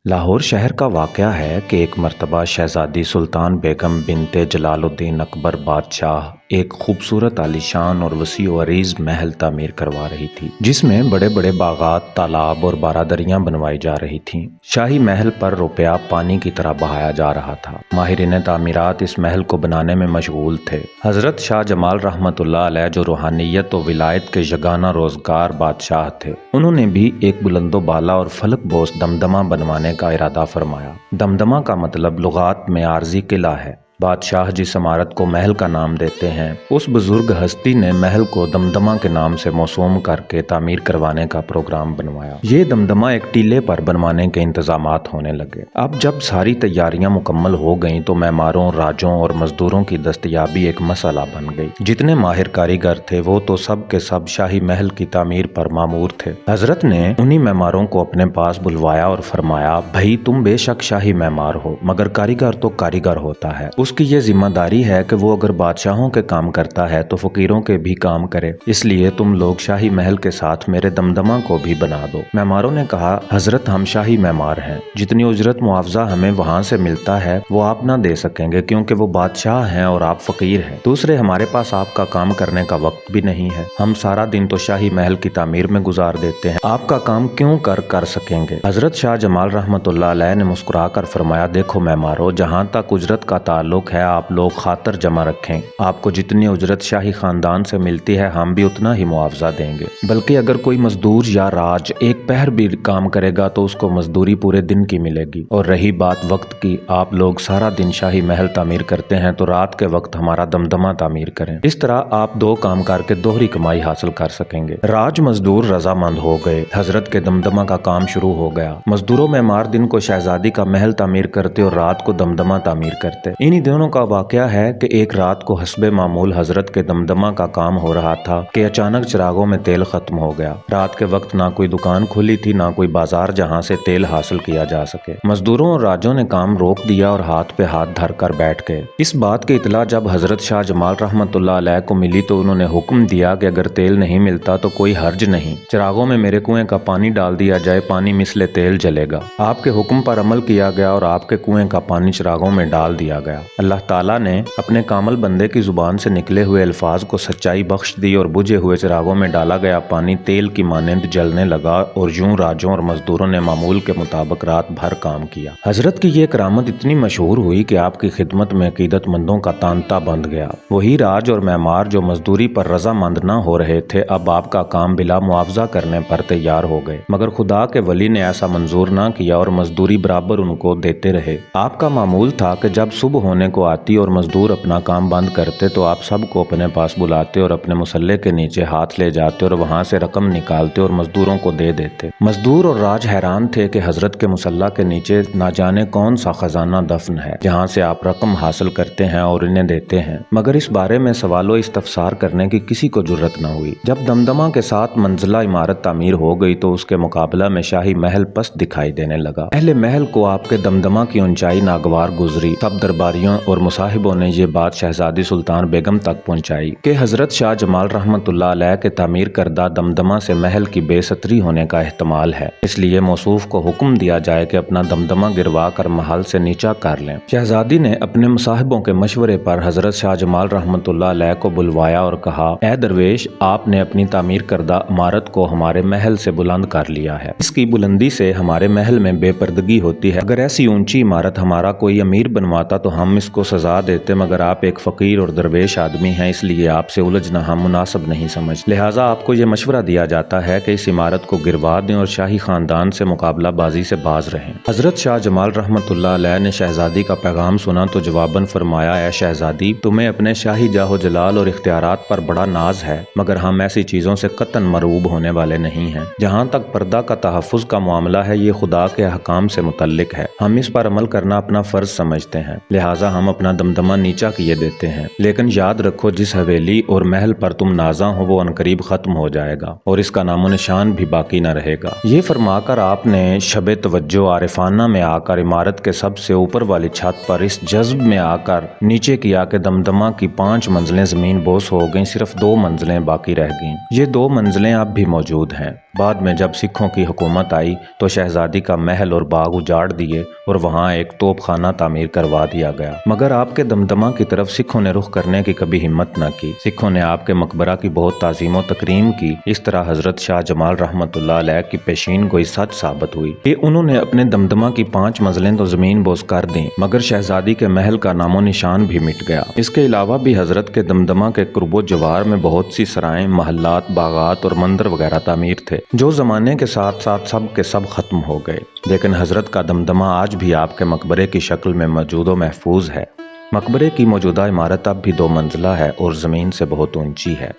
لاہور شہر کا واقعہ ہے کہ ایک مرتبہ شہزادی سلطان بیگم بنت جلال الدین اکبر بادشاہ ایک خوبصورت عالیشان اور وسیع و عریض محل تعمیر کروا رہی تھی، جس میں بڑے بڑے باغات، تالاب اور بارادریاں بنوائی جا رہی تھیں۔ شاہی محل پر روپیہ پانی کی طرح بہایا جا رہا تھا۔ ماہرین تعمیرات اس محل کو بنانے میں مشغول تھے۔ حضرت شاہ جمال رحمۃ اللہ علیہ جو روحانیت و ولایت کے یگانہ روزگار بادشاہ تھے، انہوں نے بھی ایک بلند و بالا اور فلک بوس دمدمہ بنوانے کا ارادہ فرمایا۔ دمدمہ کا مطلب لغات میں عارضی قلعہ ہے۔ بادشاہ جس عمارت کو محل کا نام دیتے ہیں، اس بزرگ ہستی نے محل کو دمدمہ کے نام سے موسوم کر کے تعمیر کروانے کا پروگرام بنوایا۔ یہ دمدمہ ایک ٹیلے پر بنوانے کے انتظامات ہونے لگے۔ اب جب ساری تیاریاں مکمل ہو گئیں تو معماروں، راجوں اور مزدوروں کی دستیابی ایک مسئلہ بن گئی۔ جتنے ماہر کاریگر تھے وہ تو سب کے سب شاہی محل کی تعمیر پر مامور تھے۔ حضرت نے انہی معماروں کو اپنے پاس بلوایا اور فرمایا، بھائی تم بے شک شاہی معمار ہو، مگر کاریگر تو کاریگر ہوتا ہے۔ اس کی یہ ذمہ داری ہے کہ وہ اگر بادشاہوں کے کام کرتا ہے تو فقیروں کے بھی کام کرے، اس لیے تم لوگ شاہی محل کے ساتھ میرے دمدمہ کو بھی بنا دو۔ معماروں نے کہا، حضرت ہم شاہی معمار ہیں، جتنی اجرت معاوضہ ہمیں وہاں سے ملتا ہے وہ آپ نہ دے سکیں گے کیونکہ وہ بادشاہ ہیں اور آپ فقیر ہیں۔ دوسرے ہمارے پاس آپ کا کام کرنے کا وقت بھی نہیں ہے، ہم سارا دن تو شاہی محل کی تعمیر میں گزار دیتے ہیں، آپ کا کام کیوں کر سکیں گے؟ حضرت شاہ جمال رحمۃ اللہ علیہ نے مسکرا کر فرمایا، دیکھو معمارو، جہاں تک اجرت کا تعلق ہے آپ لوگ خاطر جمع رکھیں، آپ کو جتنی اجرت شاہی خاندان سے ملتی ہے ہم بھی اتنا ہی معاوضہ دیں گے، بلکہ اگر کوئی مزدور یا راج ایک پہر بھی کام کرے گا تو اس کو مزدوری پورے دن کی ملے گی۔ اور رہی بات وقت کی، آپ لوگ سارا دن شاہی محل تعمیر کرتے ہیں تو رات کے وقت ہمارا دمدمہ تعمیر کریں، اس طرح آپ دو کام کر کے دوہری کمائی حاصل کر سکیں گے۔ راج مزدور رضامند ہو گئے، حضرت کے دمدمہ کا کام شروع ہو گیا۔ مزدوروں معمار دن کو شہزادی کا محل تعمیر کرتے اور رات کو دمدمہ تعمیر کرتے۔ انہی دنوں کا واقعہ ہے کہ ایک رات کو حسب معمول حضرت کے دمدمہ کا کام ہو رہا تھا کہ اچانک چراغوں میں تیل ختم ہو گیا۔ رات کے وقت نہ کوئی دکان کھلی تھی، نہ کوئی بازار جہاں سے تیل حاصل کیا جا سکے۔ مزدوروں اور راجوں نے کام روک دیا اور ہاتھ پہ ہاتھ دھر کر بیٹھ گئے۔ اس بات کی اطلاع جب حضرت شاہ جمال رحمۃ اللہ علیہ کو ملی تو انہوں نے حکم دیا کہ اگر تیل نہیں ملتا تو کوئی حرج نہیں، چراغوں میں میرے کنویں کا پانی ڈال دیا جائے، پانی مثل تیل جلے گا۔ آپ کے حکم پر عمل کیا گیا اور آپ کے کنویں کا پانی چراغوں میں ڈال دیا گیا۔ اللہ تعالیٰ نے اپنے کامل بندے کی زبان سے نکلے ہوئے الفاظ کو سچائی بخش دی اور بجھے ہوئے چراغوں میں ڈالا گیا پانی تیل کی مانند جلنے لگا اور یوں راجوں اور مزدوروں نے معمول کے مطابق رات بھر کام کیا۔ حضرت کی یہ کرامت اتنی مشہور ہوئی کہ آپ کی خدمت میں عقیدت مندوں کا تانتا بند گیا۔ وہی راج اور معمار جو مزدوری پر رضامند نہ ہو رہے تھے اب آپ کا کام بلا معاوضہ کرنے پر تیار ہو گئے، مگر خدا کے ولی نے ایسا منظور نہ کیا اور مزدوری برابر ان کو دیتے رہے۔ آپ کا معمول تھا کہ جب صبح ہونے کو آتی اور مزدور اپنا کام بند کرتے تو آپ سب کو اپنے پاس بلاتے اور اپنے مسلح کے نیچے ہاتھ لے جاتے اور وہاں سے رقم نکالتے اور مزدوروں کو دے دیتے۔ مزدور اور راج حیران تھے کہ حضرت کے مسلح کے نیچے نہ جانے کون سا خزانہ دفن ہے جہاں سے آپ رقم حاصل کرتے ہیں اور انہیں دیتے ہیں، مگر اس بارے میں سوال و استفسار کرنے کی کسی کو جرت نہ ہوئی۔ جب دمدمہ کے ساتھ منزلہ عمارت تعمیر ہو گئی تو اس کے مقابلہ میں شاہی محل پست دکھائی دینے لگا۔ اہل محل کو آپ کے دمدمہ کی اونچائی ناگوار گزری۔ سب درباریوں اور مصاحبوں نے یہ بات شہزادی سلطان بیگم تک پہنچائی کہ حضرت شاہ جمال رحمۃ اللہ علیہ کے تعمیر کردہ دمدمہ سے محل کی بے ستری ہونے کا احتمال ہے، اس لیے موصوف کو حکم دیا جائے کہ اپنا دمدمہ گروا کر محل سے نیچا کر لیں۔ شہزادی نے اپنے مصاحبوں کے مشورے پر حضرت شاہ جمال رحمۃ اللہ علیہ کو بلوایا اور کہا، اے درویش، آپ نے اپنی تعمیر کردہ عمارت کو ہمارے محل سے بلند کر لیا ہے، اس کی بلندی سے ہمارے محل میں بے پردگی ہوتی ہے۔ اگر ایسی اونچی عمارت ہمارا کوئی امیر بنواتا تو ہم اس کو سزا دیتے، مگر آپ ایک فقیر اور درویش آدمی ہیں، اس لیے آپ سے الجھنا ہم مناسب نہیں سمجھ، لہٰذا آپ کو یہ مشورہ دیا جاتا ہے کہ اس عمارت کو گروا دیں اور شاہی خاندان سے مقابلہ بازی سے باز رہیں۔ حضرت شاہ جمال رحمۃ اللہ علیہ نے شہزادی کا پیغام سنا تو جواباً فرمایا، اے شہزادی، تمہیں اپنے شاہی جاہ و جلال اور اختیارات پر بڑا ناز ہے، مگر ہم ایسی چیزوں سے قطعاً مرعوب ہونے والے نہیں ہیں۔ جہاں تک پردہ کا تحفظ کا معاملہ ہے یہ خدا کے احکام سے متعلق ہے، ہم اس پر عمل کرنا اپنا فرض سمجھتے ہیں، لہٰذا طرح ہم اپنا دمدمہ نیچا کیے دیتے ہیں، لیکن یاد رکھو جس حویلی اور محل پر تم نازاں ہو وہ عنقریب ختم ہو جائے گا اور اس کا نام و نشان بھی باقی نہ رہے گا۔ یہ فرما کر آپ نے شب توجہ عارفانہ میں آ کر عمارت کے سب سے اوپر والی چھت پر اس جذب میں آ کر نیچے کیا کہ دمدمہ کی 5 منزلیں زمین بوس ہو گئیں، صرف 2 منزلیں باقی رہ گئیں۔ یہ 2 منزلیں اب بھی موجود ہیں۔ بعد میں جب سکھوں کی حکومت آئی تو شہزادی کا محل اور باغ اجاڑ دیے اور وہاں ایک توپ خانہ تعمیر کروا دیا گیا، مگر آپ کے دمدمہ کی طرف سکھوں نے رخ کرنے کی کبھی ہمت نہ کی۔ سکھوں نے آپ کے مقبرہ کی بہت تعظیم و تکریم کی۔ اس طرح حضرت شاہ جمال رحمۃ اللہ علیہ کی پیشین گوئی سچ ثابت ہوئی کہ انہوں نے اپنے دمدمہ کی 5 منزلیں تو زمین بوس کر دیں، مگر شہزادی کے محل کا نام و نشان بھی مٹ گیا۔ اس کے علاوہ بھی حضرت کے دمدمہ کے قرب و جوار میں بہت سی سرائیں، محلات، باغات اور مندر وغیرہ تعمیر تھے، جو زمانے کے ساتھ ساتھ سب کے سب ختم ہو گئے، لیکن حضرت کا دمدمہ آج بھی آپ کے مقبرے کی شکل میں موجود و محفوظ ہے۔ مقبرے کی موجودہ عمارت اب بھی 2 منزلہ ہے اور زمین سے بہت اونچی ہے۔